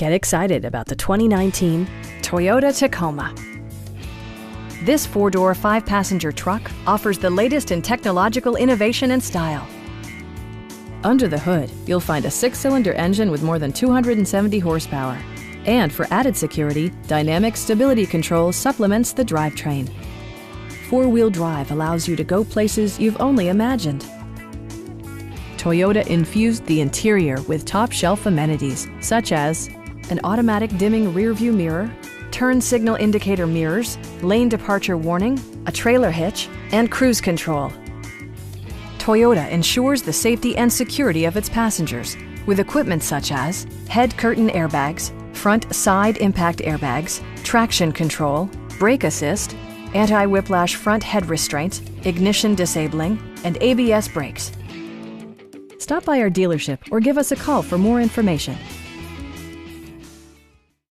Get excited about the 2019 Toyota Tacoma. This four-door, five-passenger truck offers the latest in technological innovation and style. Under the hood, you'll find a six-cylinder engine with more than 270 horsepower. And for added security, Dynamic Stability Control supplements the drivetrain. Four-wheel drive allows you to go places you've only imagined. Toyota infused the interior with top-shelf amenities, such as an automatic dimming rear-view mirror, turn signal indicator mirrors, lane departure warning, a trailer hitch, and cruise control. Toyota ensures the safety and security of its passengers with equipment such as head curtain airbags, front side impact airbags, traction control, brake assist, anti-whiplash front head restraints, ignition disabling, and ABS brakes. Stop by our dealership or give us a call for more information.